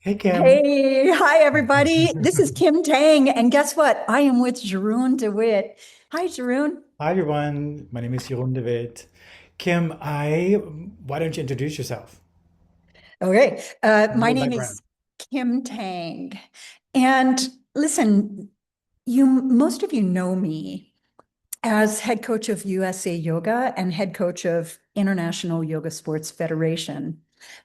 Hey Kim. Hey, hi everybody. This is Kim Tang, and guess what? I am with Jeroen DeWitt. Hi, Jeroen. Hi everyone. My name is Jeroen de Wit. Kim, I why don't you introduce yourself? Okay, A my little name background. is Kim Tang, and listen, most of you know me as head coach of USA Yoga and head coach of International Yoga Sports Federation.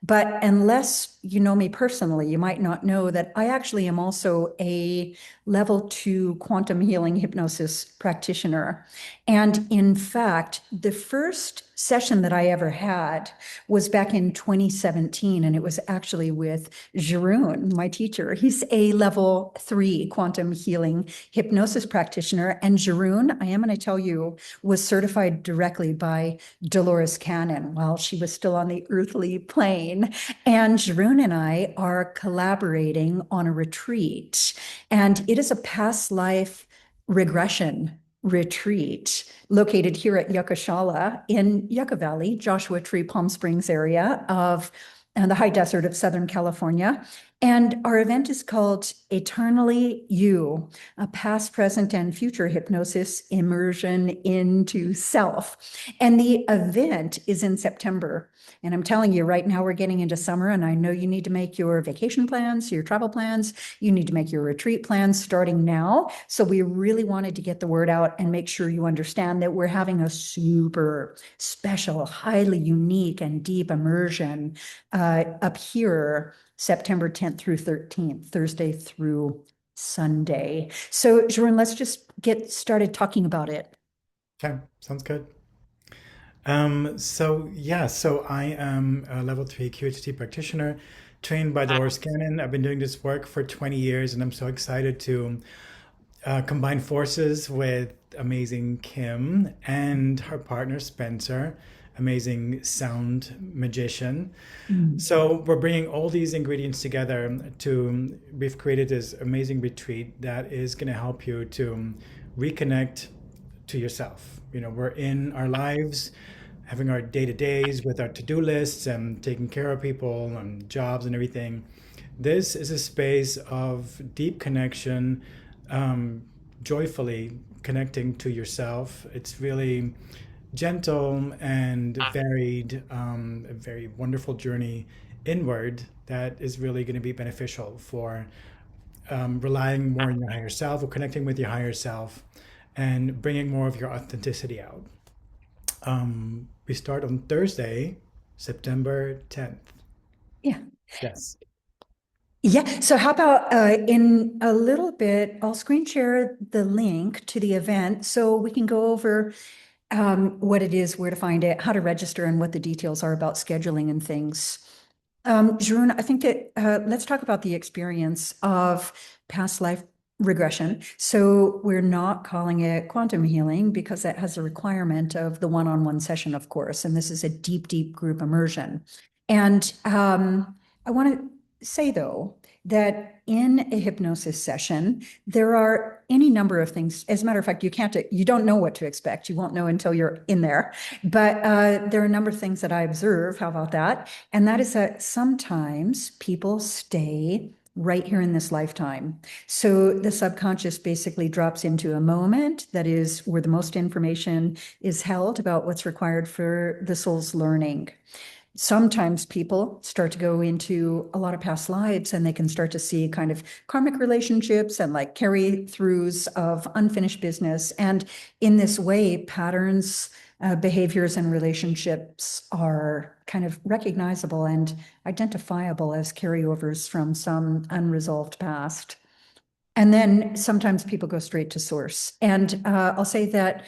But unless you know me personally, you might not know that I actually am also a level 2 quantum healing hypnosis practitioner. And in fact, the first session that I ever had was back in 2017, and it was actually with Jeroen, my teacher. He's a level 3 quantum healing hypnosis practitioner. And Jeroen, I am going to tell you, was certified directly by Dolores Cannon while she was still on the earthly plane. And Jeroen and I are collaborating on a retreat, and it is a past life regression retreat located here at Yucca Shala in Yucca Valley, Joshua Tree, Palm Springs area of the high desert of Southern California. And our event is called Eternally You, a past, present, and future hypnosis immersion into self. And the event is in September. And I'm telling you right now, we're getting into summer, and I know you need to make your vacation plans, your travel plans. You need to make your retreat plans starting now. So we really wanted to get the word out and make sure you understand that we're having a super special, highly unique, and deep immersion up here September 10th through 13th, Thursday through Sunday. So, Jeroen, let's just get started talking about it. Okay, sounds good. So I am a level 3 QHT practitioner trained by Dolores Cannon. I've been doing this work for 20 years and I'm so excited to combine forces with amazing Kim and her partner Spencer, amazing sound magician. Mm. So we're bringing all these ingredients together we've created this amazing retreat that is going to help you to reconnect to yourself. We're in our lives, having our day to days with our to do lists and taking care of people and jobs and everything. This is a space of deep connection, um, joyfully connecting to yourself. It's really gentle and varied, a very wonderful journey inward that is really going to be beneficial for relying more on your higher self or connecting with your higher self and bringing more of your authenticity out. We start on Thursday, September 10th. Yeah. Yes. Yeah. So, how about in a little bit, I'll screen share the link to the event so we can go over what it is, where to find it, how to register, and what the details are about scheduling and things. Jeroen, I think that let's talk about the experience of past life regression. So we're not calling it quantum healing because that has a requirement of the one-on-one session, of course, and this is a deep, deep group immersion. And I want to say, though, that in a hypnosis session, there are any number of things. As a matter of fact, you don't know what to expect. You won't know until you're in there. But there are a number of things that I observe. How about that? And that is that sometimes people stay right here in this lifetime. So the subconscious basically drops into a moment that is where the most information is held about what's required for the soul's learning. Sometimes people start to go into a lot of past lives and they can start to see kind of karmic relationships and like carry throughs of unfinished business. And in this way, patterns, behaviors, and relationships are kind of recognizable and identifiable as carryovers from some unresolved past. And then sometimes people go straight to source. And I'll say that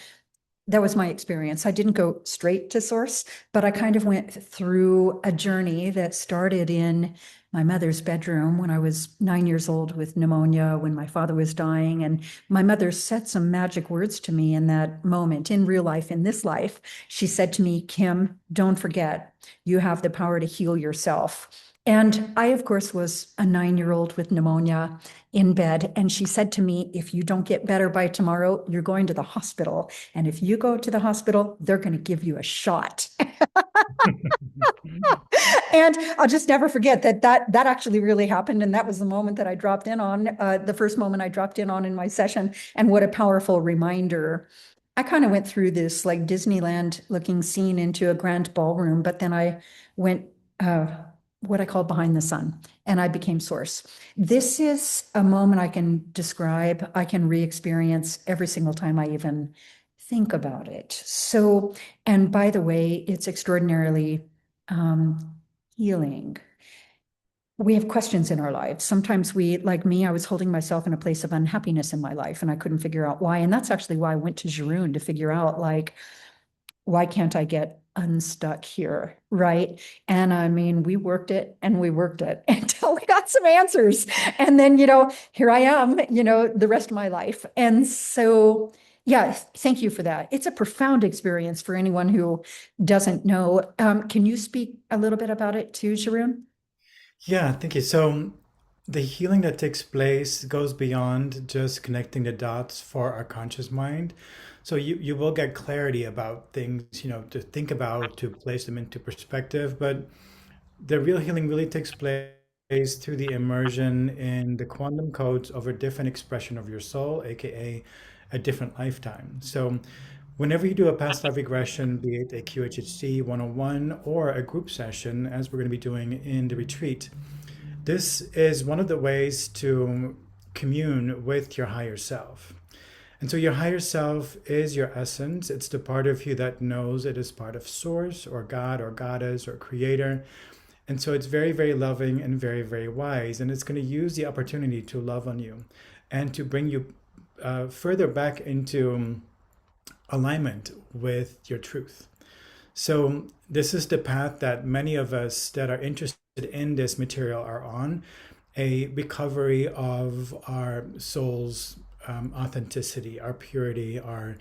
that was my experience. I didn't go straight to source, but I kind of went through a journey that started in my mother's bedroom when I was 9 years old with pneumonia, when my father was dying. And my mother said some magic words to me in that moment, in real life, in this life. She said to me, Kim, don't forget, you have the power to heal yourself. And I, of course, was a 9-year-old with pneumonia in bed. And she said to me, if you don't get better by tomorrow, you're going to the hospital. And if you go to the hospital, they're going to give you a shot. And I'll just never forget that actually really happened. And that was the moment that I dropped in on, the first moment I dropped in on in my session. And what a powerful reminder. I kind of went through this like Disneyland looking scene into a grand ballroom, but then I went what I call behind the sun, and I became source. This is a moment I can describe, I can re-experience every single time I even think about it. So, and by the way, it's extraordinarily healing. We have questions in our lives. Sometimes we, like me, I was holding myself in a place of unhappiness in my life and I couldn't figure out why. And that's actually why I went to Jeroen to figure out, like, why can't I get unstuck here? Right. And I mean, we worked it and we worked it until we got some answers. And then, here I am, the rest of my life. And so, yeah, thank you for that. It's a profound experience for anyone who doesn't know. Can you speak a little bit about it too, Jeroen? Yeah, thank you. So the healing that takes place goes beyond just connecting the dots for our conscious mind. So you will get clarity about things, to think about, to place them into perspective. But the real healing really takes place through the immersion in the quantum codes of a different expression of your soul, aka a different lifetime. So whenever you do a past life regression, be it a QHHC 101 or a group session, as we're going to be doing in the retreat, this is one of the ways to commune with your higher self. And so your higher self is your essence. It's the part of you that knows it is part of source or God or goddess or creator. And so it's very, very loving and very, very wise. And it's going to use the opportunity to love on you and to bring you further back into alignment with your truth. So this is the path that many of us that are interested in this material are on, a recovery of our soul's authenticity, our purity, our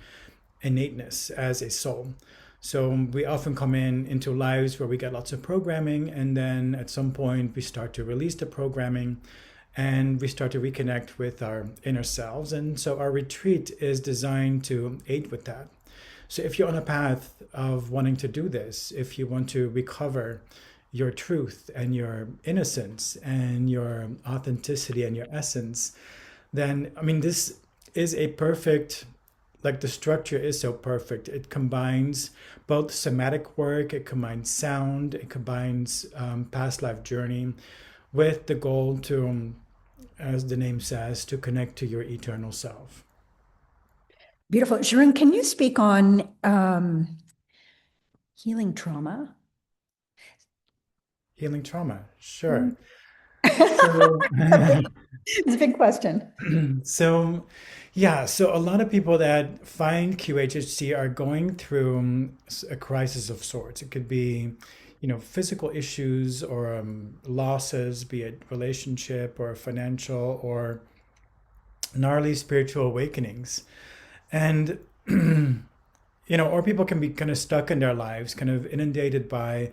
innateness as a soul. So we often come into lives where we get lots of programming, and then at some point we start to release the programming and we start to reconnect with our inner selves. And so our retreat is designed to aid with that. So if you're on a path of wanting to do this, if you want to recover your truth and your innocence and your authenticity and your essence, then, I mean, this is a perfect, like the structure is so perfect. It combines both somatic work, it combines sound, it combines past life journey with the goal to, as the name says, to connect to your eternal self. Beautiful. Jeroen, can you speak on healing trauma? Healing trauma, sure. Mm. So, It's a big question. so yeah, so a lot of people that find QHHC are going through a crisis of sorts. It could be, physical issues or losses, be it relationship or financial or gnarly spiritual awakenings. And, or people can be kind of stuck in their lives, kind of inundated by,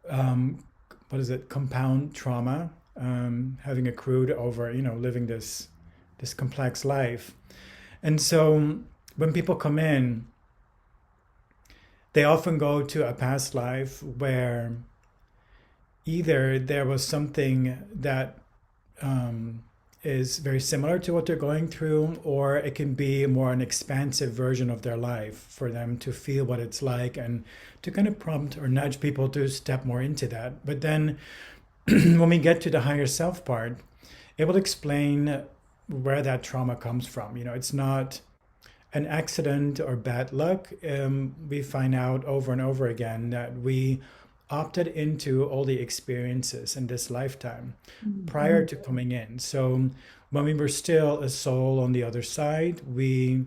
what is it, compound trauma, having accrued over, living this complex life. And so when people come in, they often go to a past life where either there was something that is very similar to what they're going through, or it can be more an expansive version of their life for them to feel what it's like and to kind of prompt or nudge people to step more into that. But then when we get to the higher self part, it will explain where that trauma comes from. It's not an accident or bad luck. We find out over and over again that we opted into all the experiences in this lifetime prior to coming in. So when we were still a soul on the other side, we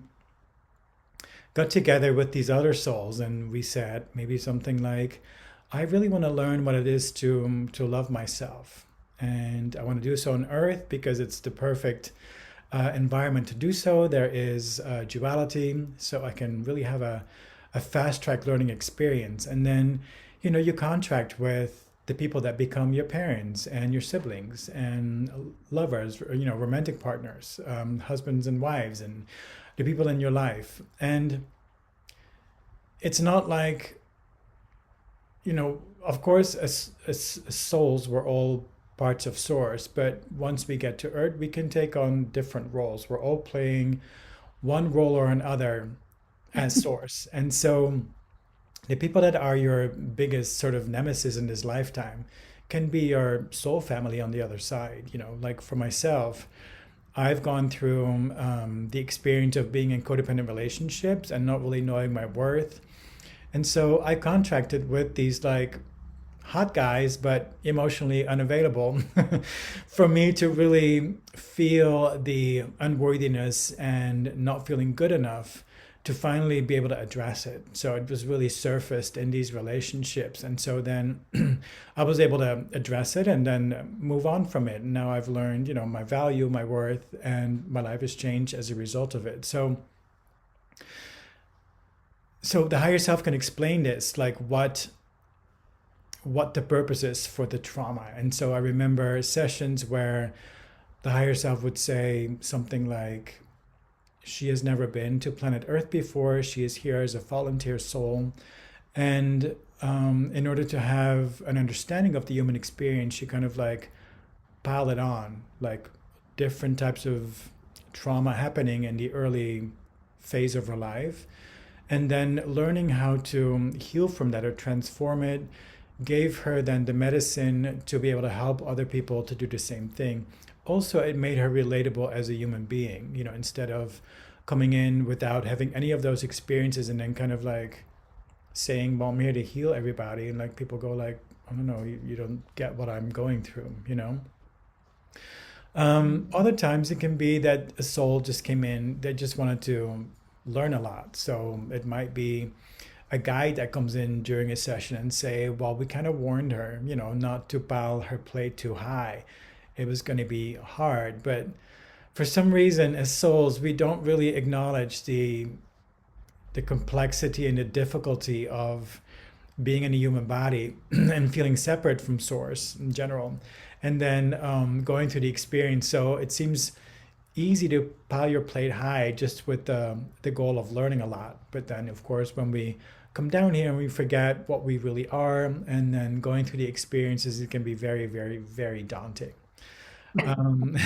got together with these other souls and we said maybe something like, I really want to learn what it is to love myself. And I want to do so on earth because it's the perfect environment to do so. There is duality, so I can really have a fast track learning experience. And then, you contract with the people that become your parents and your siblings and lovers, or, romantic partners, husbands and wives, and the people in your life. And it's not like, of course, as souls, we're all parts of Source, but once we get to Earth, we can take on different roles. We're all playing one role or another as Source. And so the people that are your biggest sort of nemesis in this lifetime can be your soul family on the other side. Like for myself, I've gone through the experience of being in codependent relationships and not really knowing my worth. And so I contracted with these like hot guys, but emotionally unavailable for me to really feel the unworthiness and not feeling good enough to finally be able to address it. So it was really surfaced in these relationships. And so then I was able to address it and then move on from it. And now I've learned, my value, my worth, and my life has changed as a result of it. So the higher self can explain this, like what the purpose is for the trauma. And so I remember sessions where the higher self would say something like, she has never been to planet Earth before. She is here as a volunteer soul. And in order to have an understanding of the human experience, she kind of like piled it on, like different types of trauma happening in the early phase of her life. And then learning how to heal from that or transform it gave her then the medicine to be able to help other people to do the same thing. Also, it made her relatable as a human being, instead of coming in without having any of those experiences and then kind of like saying, well, I'm here to heal everybody. And like people go like, I don't know, you don't get what I'm going through. Other times it can be that a soul just came in, they just wanted to learn a lot. So it might be a guide that comes in during a session and say, well, we kind of warned her, not to pile her plate too high. It was going to be hard. But for some reason, as souls, we don't really acknowledge the complexity and the difficulty of being in a human body and feeling separate from Source in general, and then going through the experience. So it seems easy to pile your plate high just with the goal of learning a lot. But then, of course, when we come down here and we forget what we really are, and then going through the experiences, it can be very, very, very daunting. Um,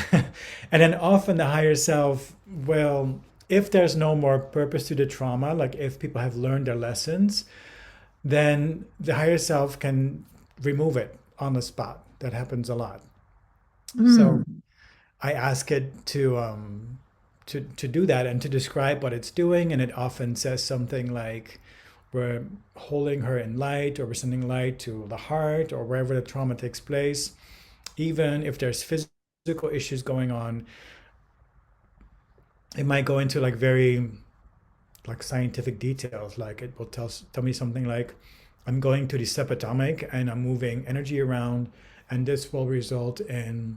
and then often the higher self will, if there's no more purpose to the trauma, like if people have learned their lessons, then the higher self can remove it on the spot. That happens a lot. So Mm. I ask it to do that and to describe what it's doing, and it often says something like, we're holding her in light, or we're sending light to the heart or wherever the trauma takes place. Even if there's physical issues going on, it might go into like very like scientific details. Like it will tell me something like, I'm going to the subatomic and I'm moving energy around, and this will result in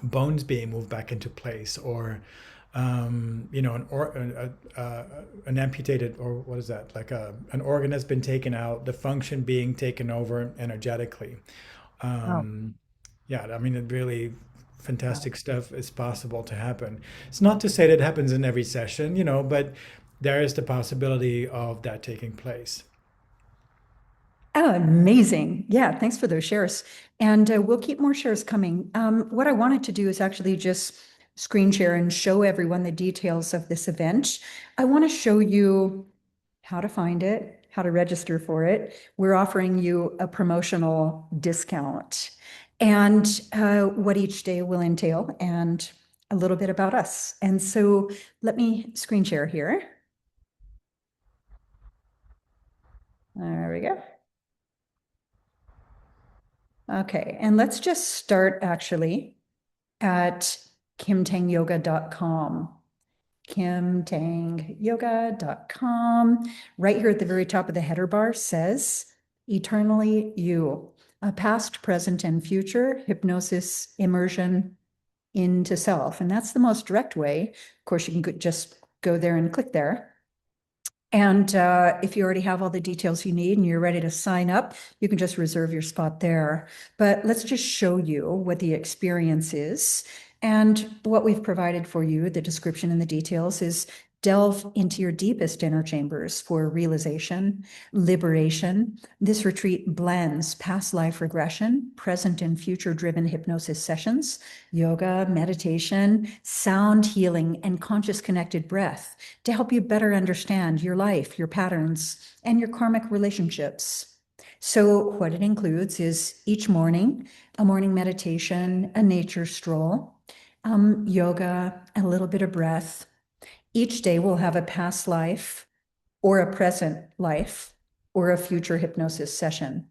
bones being moved back into place, or an amputated, or what is that, like an organ has been taken out, the function being taken over energetically. Oh, um, yeah, I mean, it really fantastic stuff is possible to happen. It's not to say that it happens in every session, but there is the possibility of that taking place. oh, amazing. Yeah, thanks for those shares. And we'll keep more shares coming. What I wanted to do is actually just screen share and show everyone the details of this event. I want to show you how to find it, how to register for it. We're offering you a promotional discount and what each day will entail and a little bit about us. And so let me screen share here. There we go. Okay, and let's just start actually at kimtangyoga.com. kimtangyoga.com. Right here at the very top of the header bar says, Eternally You, a past, present, and future hypnosis immersion into self. And that's the most direct way. Of course, you can just go there and click there. And if you already have all the details you need and you're ready to sign up, you can just reserve your spot there. But let's just show you what the experience is. And what we've provided for you, the description and the details, is delve into your deepest inner chambers for realization, liberation. This retreat blends past life regression, present and future driven hypnosis sessions, yoga, meditation, sound healing, and conscious connected breath to help you better understand your life, your patterns, and your karmic relationships. So, what it includes is each morning, a morning meditation, a nature stroll, yoga, a little bit of breath. Each day we'll have a past life or a present life or a future hypnosis session,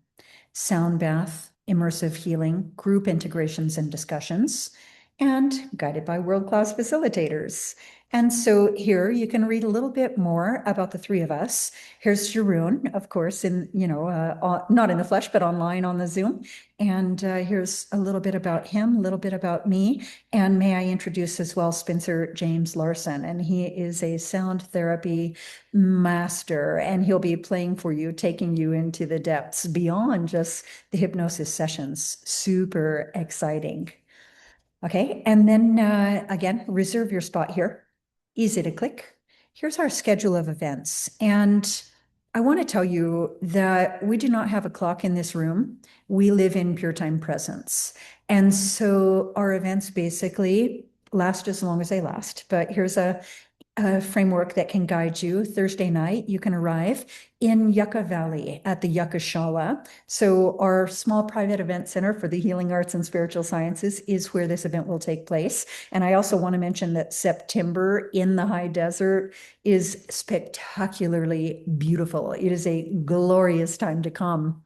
sound bath, immersive healing, group integrations and discussions, and guided by world-class facilitators. And so here you can read a little bit more about the three of us. Here's Jeroen, of course, not in the flesh, but online on the Zoom. And here's a little bit about him, a little bit about me. And may I introduce as well Spencer James Larson, and he is a sound therapy master, and he'll be playing for you, taking you into the depths beyond just the hypnosis sessions. Super exciting. Okay, and then again, reserve your spot here. Easy to click. Here's our schedule of events. And I want to tell you that we do not have a clock in this room. We live in pure time presence. And so our events basically last as long as they last. But here's a framework that can guide you. Thursday night, you can arrive in Yucca Valley at the Yucca Shala. So our small private event center for the healing arts and spiritual sciences is where this event will take place. And I also want to mention that September in the high desert is spectacularly beautiful. It is a glorious time to come.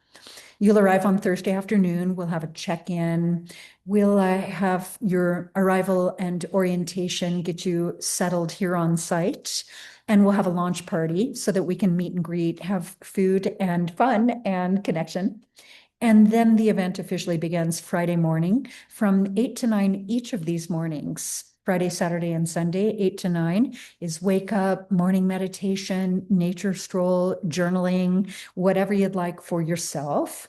You'll arrive on Thursday afternoon. We'll have a check-in. We'll have your arrival and orientation, get you settled here on site. And we'll have a launch party so that we can meet and greet, have food and fun and connection. And then the event officially begins Friday morning from 8 to 9 each of these mornings. Friday, Saturday, and Sunday, 8 to 9 is wake up, morning meditation, nature stroll, journaling, whatever you'd like for yourself.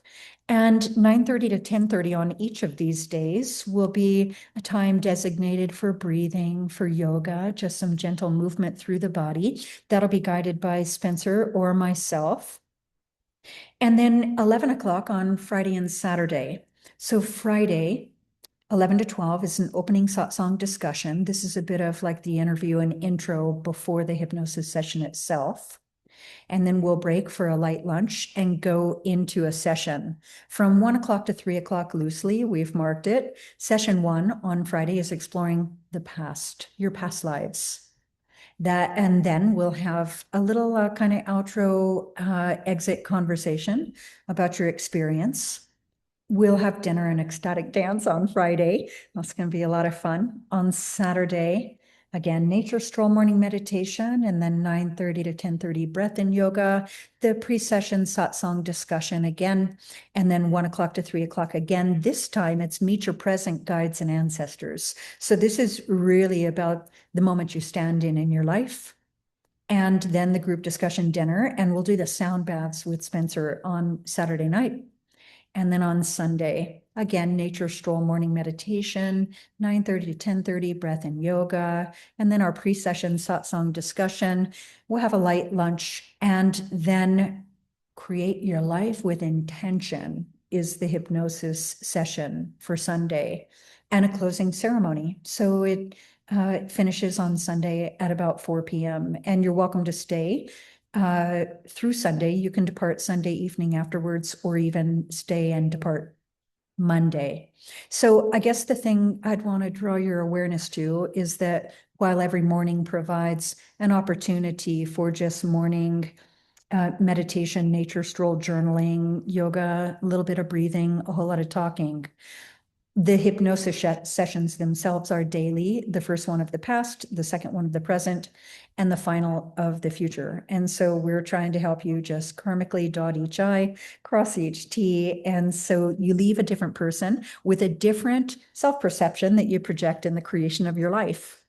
And 9:30 to 10:30 on each of these days will be a time designated for breathing, for yoga, just some gentle movement through the body. That'll be guided by Spencer or myself. And then 11 o'clock on Friday and Saturday. So Friday, 11 to 12 is an opening satsang discussion. This is a bit of like the interview and intro before the hypnosis session itself. And then we'll break for a light lunch and go into a session. From 1 o'clock to 3 o'clock loosely, we've marked it. Session 1 on Friday is exploring the past, your past lives. And then we'll have a little kind of outro exit conversation about your experience. We'll have dinner and ecstatic dance on Friday. That's going to be a lot of fun. On Saturday, again, nature stroll, morning meditation, and then 9:30 to 10:30 breath and yoga, the pre-session satsang discussion again, and then 1 o'clock to 3 o'clock again. This time it's meet your present guides and ancestors. So this is really about the moment you stand in your life. And then the group discussion dinner, and we'll do the sound baths with Spencer on Saturday night. And then on Sunday, again, nature stroll, morning meditation, 9:30 to 10:30, breath and yoga. And then our pre-session satsang discussion. We'll have a light lunch, and then create your life with intention is the hypnosis session for Sunday, and a closing ceremony. So it finishes on Sunday at about 4 p.m. And you're welcome to stay through Sunday. You can depart Sunday evening afterwards, or even stay and depart Monday. So I guess the thing I'd want to draw your awareness to is that while every morning provides an opportunity for just morning meditation, nature stroll, journaling, yoga, a little bit of breathing, a whole lot of talking, the hypnosis sessions themselves are daily, the first one of the past, the second one of the present, and the final of the future. And so we're trying to help you just karmically dot each I, cross each T. And so you leave a different person with a different self-perception that you project in the creation of your life.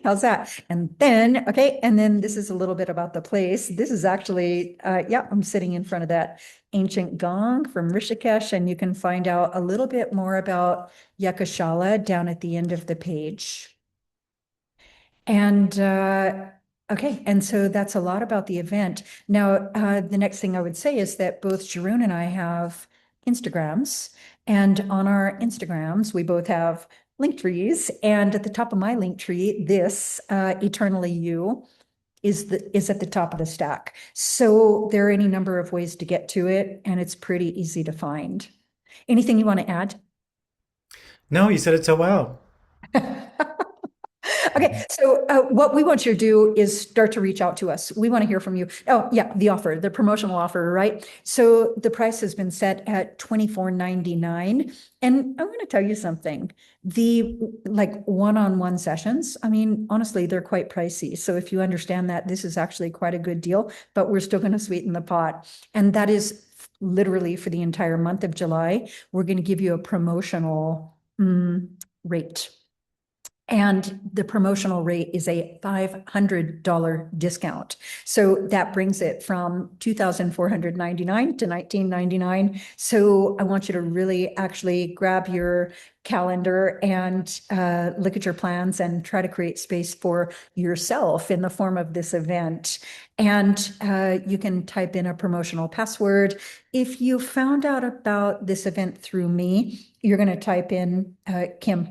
How's that? And then, okay, and then this is a little bit about the place. This is actually, yeah, I'm sitting in front of that ancient gong from Rishikesh, and you can find out a little bit more about Yucca Shala down at the end of the page. And okay, and so that's a lot about the event. Now, the next thing I would say is that both Jeroen and I have Instagrams, and on our Instagrams, we both have link trees. And at the top of my link tree, this Eternally You is at the top of the stack. So there are any number of ways to get to it, and it's pretty easy to find. Anything you want to add? No, you said it so well. Okay, so what we want you to do is start to reach out to us. We want to hear from you. Oh, yeah, the offer, the promotional offer, right? So the price has been set at $24.99. And I'm going to tell you something. The like one-on-one sessions, I mean, honestly, they're quite pricey. So if you understand that, this is actually quite a good deal, but we're still going to sweeten the pot. And that is literally for the entire month of July. We're going to give you a promotional rate. And the promotional rate is a $500 discount. So that brings it from $2,499 to $1,999. So I want you to really actually grab your calendar and look at your plans and try to create space for yourself in the form of this event. And you can type in a promotional password. If you found out about this event through me, you're going to type in Kim.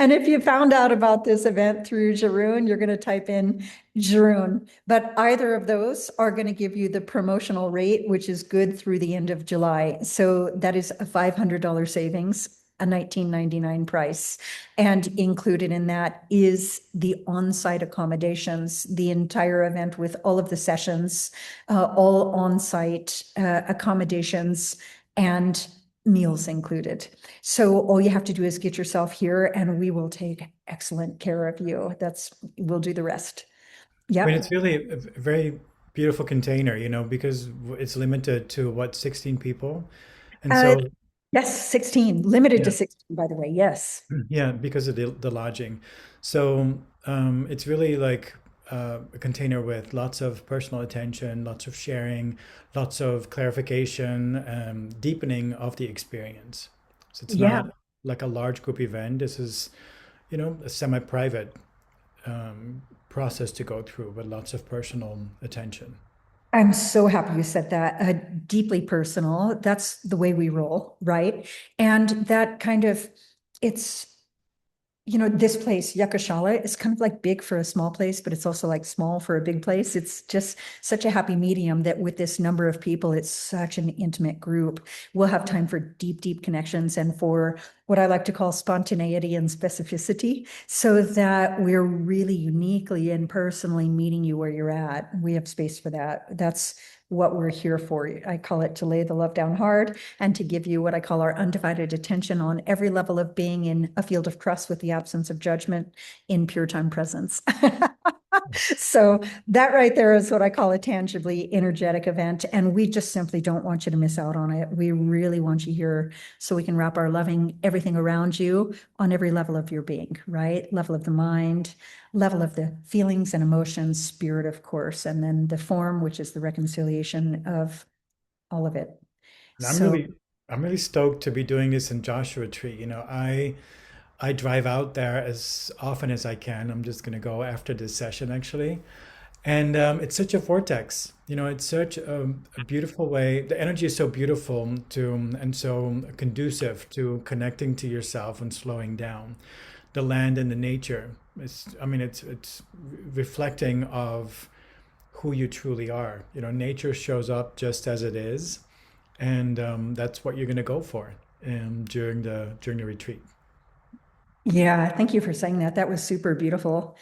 And if you found out about this event through Jeroen, you're going to type in Jeroen. But either of those are going to give you the promotional rate, which is good through the end of July. So that is a $500 savings, a $19.99 price. And included in that is the on-site accommodations, the entire event with all of the sessions, all on-site accommodations, and meals included. So all you have to do is get yourself here and we will take excellent care of you. We'll do the rest. I mean, Yep. it's really a very beautiful container, because it's limited to what, 16 people. And Uh, so, yes, 16, limited to yeah, 16, by the way. Yes. yeah, because of the lodging. So, it's really like a container with lots of personal attention, lots of sharing, lots of clarification, deepening of the experience. So it's Yeah. not like a large group event. This is, a semi-private process to go through with lots of personal attention. I'm so happy you said that. Deeply personal. That's the way we roll, right? And that kind of, it's this place, Yucca Shala, is kind of like big for a small place, but it's also like small for a big place. It's just such a happy medium that with this number of people, it's such an intimate group. We'll have time for deep, deep connections and for what I like to call spontaneity and specificity, so that we're really uniquely and personally meeting you where you're at. We have space for that. That's what we're here for. I call it to lay the love down hard and to give you what I call our undivided attention on every level of being in a field of trust with the absence of judgment in pure time presence. So that right there is what I call a tangibly energetic event. And we just simply don't want you to miss out on it. We really want you here so we can wrap our loving everything around you on every level of your being, right? Level of the mind, level of the feelings and emotions, spirit, of course, and then the form, which is the reconciliation of all of it. And I'm So really stoked to be doing this in Joshua Tree. I drive out there as often as I can. I'm just going to go after this session actually. And it's such a vortex. It's such a beautiful way. The energy is so beautiful and so conducive to connecting to yourself and slowing down. The land and the nature. It's reflecting of who you truly are. Nature shows up just as it is, and that's what you're going to go for during the retreat. yeah, thank you for saying that. That was super beautiful.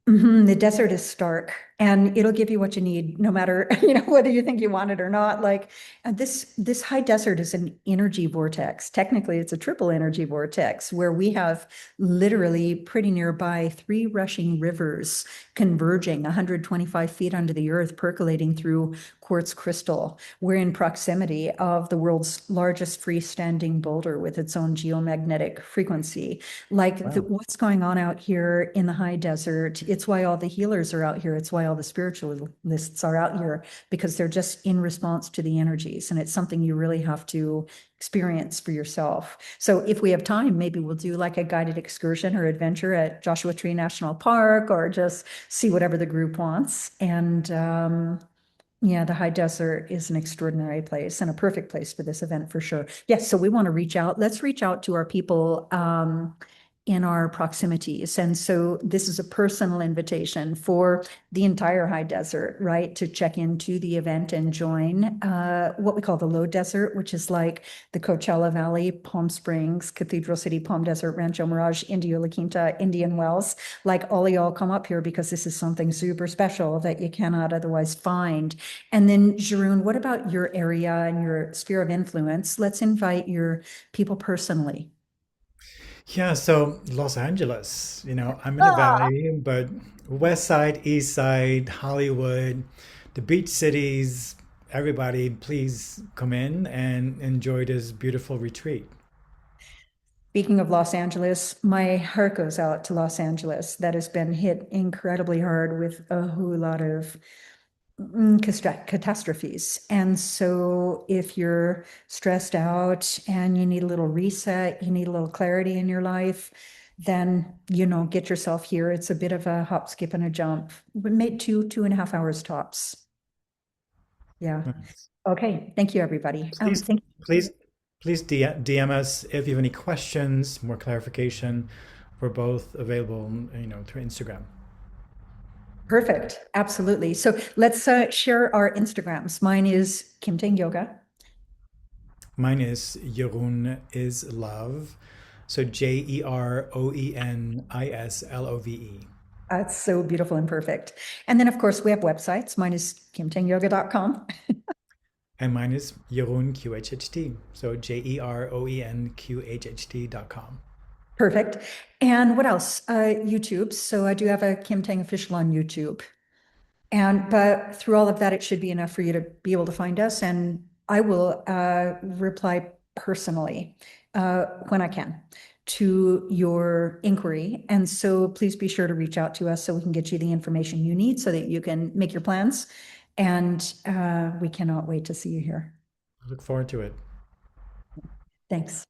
The desert is stark and it'll give you what you need, no matter, whether you think you want it or not. Like this high desert is an energy vortex. Technically, it's a triple energy vortex where we have literally pretty nearby three rushing rivers converging 125 feet under the earth, percolating through quartz crystal. We're in proximity of the world's largest freestanding boulder with its own geomagnetic frequency. Like Wow. what's going on out here in the high desert, it's why all the healers are out here. It's why all the spiritualists are out here, because they're just in response to the energies. And it's something you really have to experience for yourself. So if we have time, maybe we'll do like a guided excursion or adventure at Joshua Tree National Park, or just see whatever the group wants. And yeah, the high desert is an extraordinary place and a perfect place for this event for sure. Yes, so we want to reach out. Let's reach out to our people in our proximities. And so this is a personal invitation for the entire high desert, right? To check into the event and join what we call the low desert, which is like the Coachella Valley, Palm Springs, Cathedral City, Palm Desert, Rancho Mirage, Indio La Quinta, Indian Wells. Like all of y'all come up here because this is something super special that you cannot otherwise find. And then, Jeroen, what about your area and your sphere of influence? Let's invite your people personally. Yeah, so Los Angeles, I'm in the valley, but west side, east side, Hollywood, the beach cities, everybody, please come in and enjoy this beautiful retreat. Speaking of Los Angeles, my heart goes out to Los Angeles. That has been hit incredibly hard with a whole lot of catastrophes. And so if you're stressed out and you need a little reset, you need a little clarity in your life, then, get yourself here. It's a bit of a hop, skip, and a jump. We made 2.5 hours tops. Yeah. Nice. Okay. Thank you, everybody. Please, Thank please, please DM us if you have any questions, more clarification. We're both available, through Instagram. Perfect. Absolutely. So let's share our Instagrams. Mine is Kim Tang Yoga. Mine is Jeroen is Love. So JeroenIslove. It's so beautiful and perfect. And then, of course, we have websites. Mine is kimtangyoga.com. And mine is Jeroen QHHT. So JeroenQHHT.com. Perfect. And what else? YouTube. So I do have a Kim Tang official on YouTube. But through all of that, it should be enough for you to be able to find us. And I will reply personally when I can to your inquiry. And so please be sure to reach out to us so we can get you the information you need so that you can make your plans. And we cannot wait to see you here. I look forward to it. Thanks.